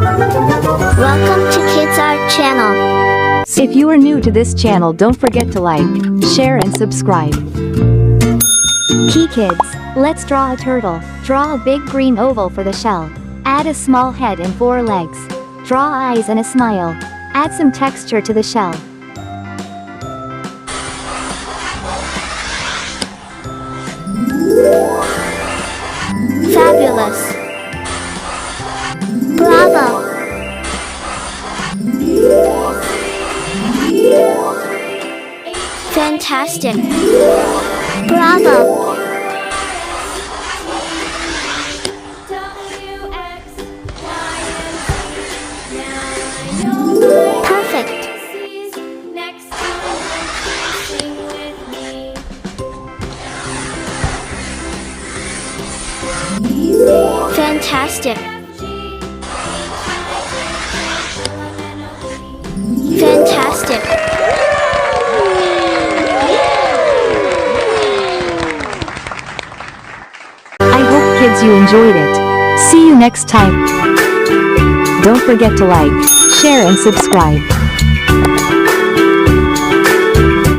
Welcome to Kids Art Channel. If you are new to this channel, don't forget to like, share and subscribe. Key Kids, let's draw a turtle. Draw a big green oval for the shell. Add a small head and 4 legs. Draw eyes and a smile. Add some texture to the shell. Fabulous. Bravo. Fantastic. Bravo. Perfect. Fantastic. Fantastic. I hope kids you enjoyed it. See you next time. Don't forget to like, share and subscribe.